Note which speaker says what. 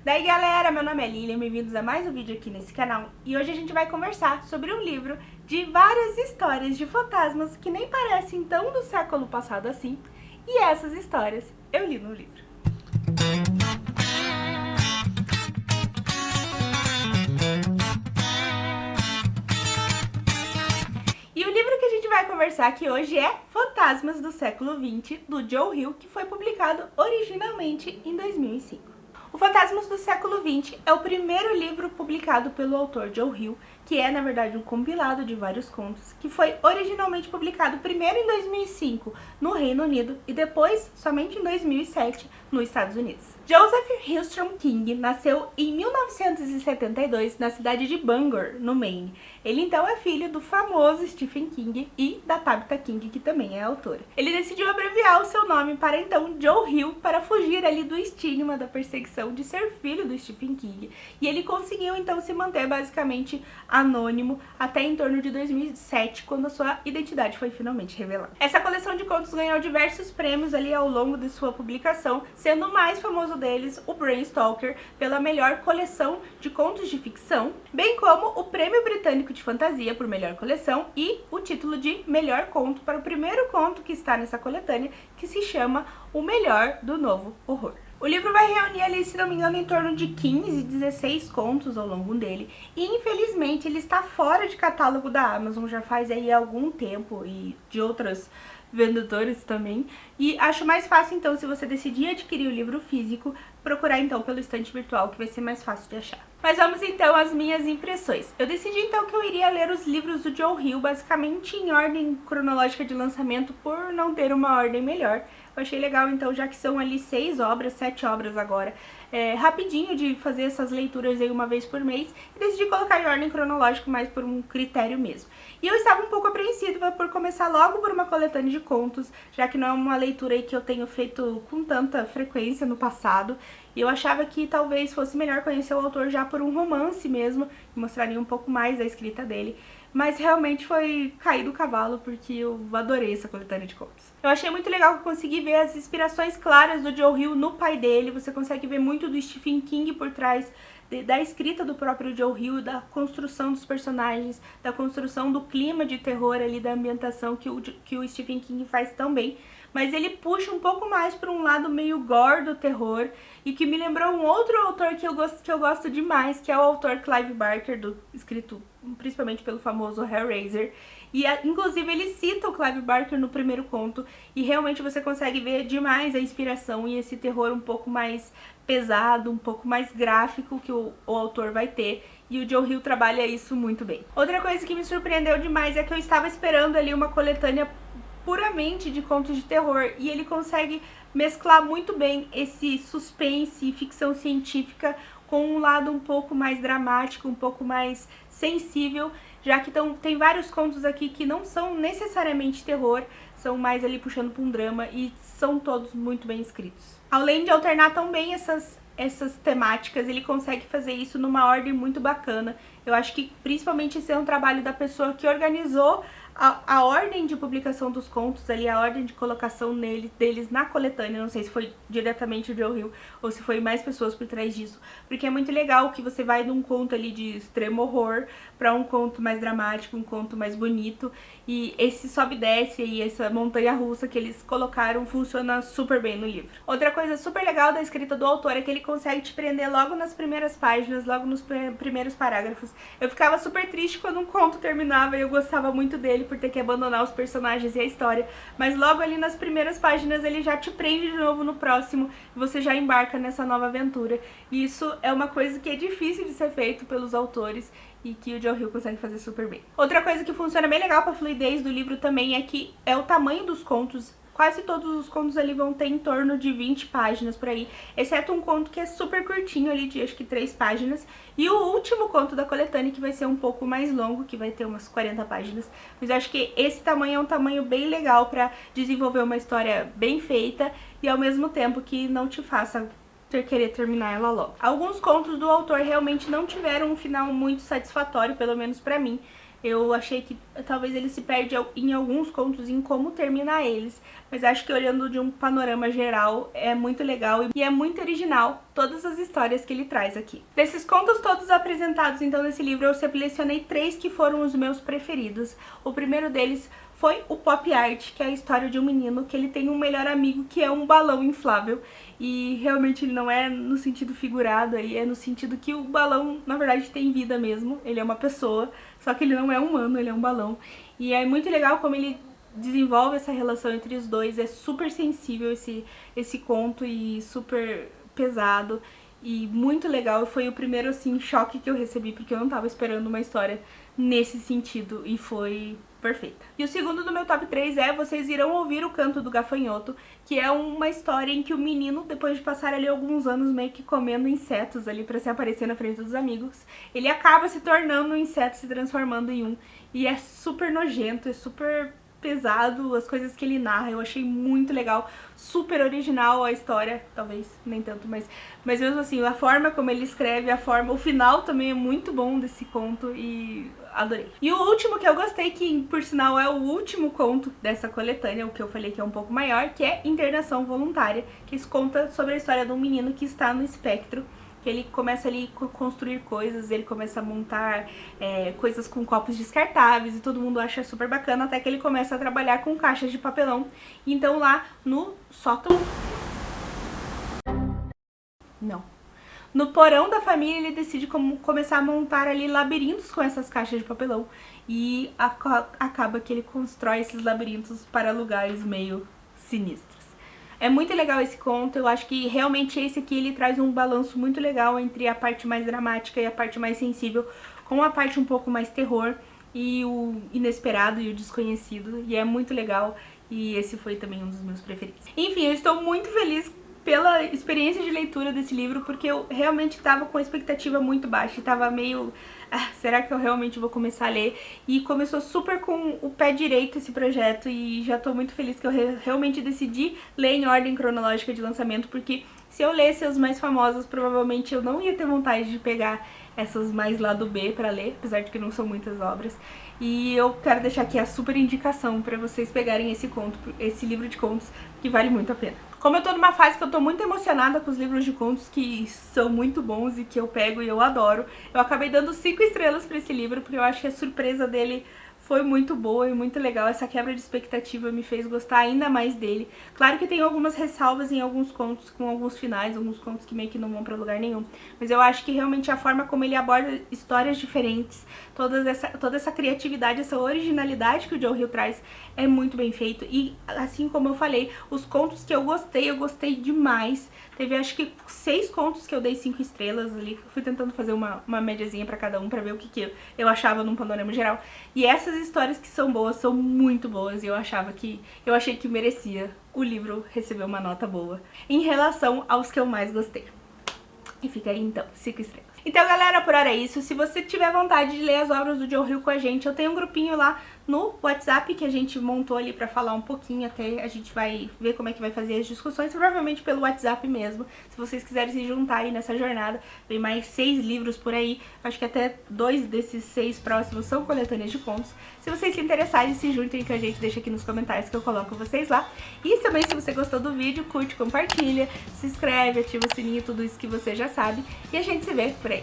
Speaker 1: Daí galera, meu nome é Lilian, bem-vindos a mais um vídeo aqui nesse canal. E hoje a gente vai conversar sobre um livro de várias histórias de fantasmas que nem parecem tão do século passado assim. E essas histórias eu li no livro. E o livro que a gente vai conversar aqui hoje é Fantasmas do Século XX, do Joe Hill, que foi publicado originalmente em 2005. O Fantasmas do Século XX é o primeiro livro publicado pelo autor Joe Hill, que é, na verdade, um compilado de vários contos, que foi originalmente publicado primeiro em 2005 no Reino Unido e depois, somente em 2007, nos Estados Unidos. Joseph Hillstrom King nasceu em 1972 na cidade de Bangor, no Maine. Ele então é filho do famoso Stephen King e da Tabitha King, que também é autora. Ele decidiu abreviar o seu nome para então Joe Hill para fugir ali do estigma da perseguição de ser filho do Stephen King. E ele conseguiu então se manter basicamente anônimo até em torno de 2007, quando a sua identidade foi finalmente revelada. Essa coleção de contos ganhou diversos prêmios ali ao longo de sua publicação, sendo o mais famoso deles o Bram Stoker pela melhor coleção de contos de ficção, bem como o Prêmio Britânico de Fantasia por melhor coleção e o título de melhor conto para o primeiro conto que está nessa coletânea, que se chama O Melhor do Novo Horror. O livro vai reunir ali, se não me engano, em torno de 15, 16 contos ao longo dele. E infelizmente ele está fora de catálogo da Amazon já faz aí algum tempo e de outras vendedores também. E acho mais fácil então, se você decidir adquirir o livro físico, procurar então pelo estante virtual, que vai ser mais fácil de achar. Mas vamos então às minhas impressões. Eu decidi então que eu iria ler os livros do Joe Hill basicamente em ordem cronológica de lançamento, por não ter uma ordem melhor. Eu achei legal então, já que são ali 6 obras, 7 obras agora, rapidinho de fazer essas leituras aí uma vez por mês, e decidi colocar em ordem cronológica, mais por um critério mesmo. E eu estava um pouco apreensiva por começar logo por uma coletânea de contos, já que não é uma leitura aí que eu tenho feito com tanta frequência no passado, e eu achava que talvez fosse melhor conhecer o autor já por um romance mesmo, que mostraria um pouco mais da escrita dele. Mas realmente foi cair do cavalo, porque eu adorei essa coletânea de contos. Eu achei muito legal que eu consegui ver as inspirações claras do Joe Hill no pai dele. Você consegue ver muito do Stephen King por trás da escrita do próprio Joe Hill, da construção dos personagens, da construção do clima de terror ali, da ambientação que o Stephen King faz tão bem. Mas ele puxa um pouco mais para um lado meio gore do terror, e que me lembrou um outro autor que eu gosto demais, que é o autor Clive Barker, escrito principalmente pelo famoso Hellraiser. E inclusive ele cita o Clive Barker no primeiro conto, e realmente você consegue ver demais a inspiração e esse terror um pouco mais pesado, um pouco mais gráfico que o autor vai ter. E o Joe Hill trabalha isso muito bem. Outra coisa que me surpreendeu demais é que eu estava esperando ali uma coletânea puramente de contos de terror, e ele consegue mesclar muito bem esse suspense e ficção científica com um lado um pouco mais dramático, um pouco mais sensível, já que tem vários contos aqui que não são necessariamente terror, são mais ali puxando para um drama, e são todos muito bem escritos. Além de alternar tão bem essas temáticas, ele consegue fazer isso numa ordem muito bacana. Eu acho que principalmente esse é um trabalho da pessoa que organizou a ordem de publicação dos contos ali, a ordem de colocação deles na coletânea. Não sei se foi diretamente o Joe Hill ou se foi mais pessoas por trás disso, porque é muito legal que você vai de um conto ali de extremo horror para um conto mais dramático, um conto mais bonito, e esse sobe e desce e essa montanha russa que eles colocaram funciona super bem no livro. Outra coisa super legal da escrita do autor é que ele consegue te prender logo nas primeiras páginas, logo nos primeiros parágrafos. Eu ficava super triste quando um conto terminava e eu gostava muito dele por ter que abandonar os personagens e a história, mas logo ali nas primeiras páginas ele já te prende de novo no próximo e você já embarca nessa nova aventura. E isso é uma coisa que é difícil de ser feito pelos autores e que o Joe Hill consegue fazer super bem. Outra coisa que funciona bem legal para a fluidez do livro também é que é o tamanho dos contos. Quase todos os contos ali vão ter em torno de 20 páginas por aí, exceto um conto que é super curtinho ali, de acho que 3 páginas, e o último conto da coletânea, que vai ser um pouco mais longo, que vai ter umas 40 páginas, mas eu acho que esse tamanho é um tamanho bem legal para desenvolver uma história bem feita e ao mesmo tempo que não te faça querer terminar ela logo. Alguns contos do autor realmente não tiveram um final muito satisfatório, pelo menos pra mim. Eu achei que talvez ele se perde em alguns contos em como terminar eles, mas acho que olhando de um panorama geral é muito legal e é muito original todas as histórias que ele traz aqui. Desses contos todos apresentados então nesse livro, eu selecionei 3 que foram os meus preferidos. O primeiro deles foi o Pop Art, que é a história de um menino que ele tem um melhor amigo que é um balão inflável. E realmente ele não é no sentido figurado, aí é no sentido que o balão, na verdade, tem vida mesmo. Ele é uma pessoa, só que ele não é humano, ele é um balão. E é muito legal como ele desenvolve essa relação entre os dois. É super sensível esse conto e super pesado. E muito legal, foi o primeiro, assim, choque que eu recebi, porque eu não tava esperando uma história nesse sentido, e foi perfeita. E o segundo do meu top 3 é Vocês Irão Ouvir o Canto do Gafanhoto, que é uma história em que o menino, depois de passar ali alguns anos meio que comendo insetos ali pra se aparecer na frente dos amigos, ele acaba se tornando um inseto, se transformando em um, e é super nojento, é super pesado, as coisas que ele narra, eu achei muito legal, super original a história, talvez nem tanto, mas mesmo assim, a forma como ele escreve, o final também é muito bom desse conto e adorei. E o último que eu gostei, que por sinal é o último conto dessa coletânea, o que eu falei que é um pouco maior, que é Internação Voluntária, que conta sobre a história de um menino que está no espectro. Ele começa ali a construir coisas, ele começa a montar coisas com copos descartáveis e todo mundo acha super bacana, até que ele começa a trabalhar com caixas de papelão. Então lá no sótão... Não. No porão da família ele decide começar a montar ali labirintos com essas caixas de papelão. E acaba que ele constrói esses labirintos para lugares meio sinistros. É muito legal esse conto, eu acho que realmente esse aqui ele traz um balanço muito legal entre a parte mais dramática e a parte mais sensível, com a parte um pouco mais terror e o inesperado e o desconhecido, e é muito legal, e esse foi também um dos meus preferidos. Enfim, eu estou muito feliz pela experiência de leitura desse livro, porque eu realmente estava com a expectativa muito baixa, estava meio... será que eu realmente vou começar a ler? E começou super com o pé direito esse projeto, e já tô muito feliz que eu realmente decidi ler em ordem cronológica de lançamento, porque se eu lesse os mais famosos, provavelmente eu não ia ter vontade de pegar essas mais lá do B pra ler, apesar de que não são muitas obras. E eu quero deixar aqui a super indicação pra vocês pegarem esse livro de contos, que vale muito a pena. Como eu tô numa fase que eu tô muito emocionada com os livros de contos que são muito bons e que eu pego e eu adoro, eu acabei dando 5 estrelas pra esse livro, porque eu acho que a surpresa dele foi muito boa e muito legal. Essa quebra de expectativa me fez gostar ainda mais dele. Claro que tem algumas ressalvas em alguns contos, com alguns finais, alguns contos que meio que não vão pra lugar nenhum. Mas eu acho que realmente a forma como ele aborda histórias diferentes, toda essa criatividade, essa originalidade que o Joe Hill traz é muito bem feito. E assim como eu falei, os contos que eu gostei demais. Teve acho que 6 contos que eu dei 5 estrelas ali. Fui tentando fazer uma médiazinha pra cada um, pra ver o que eu achava num panorama geral. E essas histórias que são boas, são muito boas. E eu achei que merecia o livro receber uma nota boa em relação aos que eu mais gostei. E fica aí então, 5 estrelas. Então galera, por hora é isso. Se você tiver vontade de ler as obras do Joe Hill com a gente, eu tenho um grupinho lá no WhatsApp que a gente montou ali pra falar um pouquinho, até a gente vai ver como é que vai fazer as discussões, provavelmente pelo WhatsApp mesmo. Se vocês quiserem se juntar aí nessa jornada, vem mais 6 livros por aí, acho que até 2 desses 6 próximos são coletâneas de contos. Se vocês se interessarem, se juntem com a gente, deixa aqui nos comentários que eu coloco vocês lá. E também, se você gostou do vídeo, curte, compartilha, se inscreve, ativa o sininho, tudo isso que você já sabe. E a gente se vê por aí.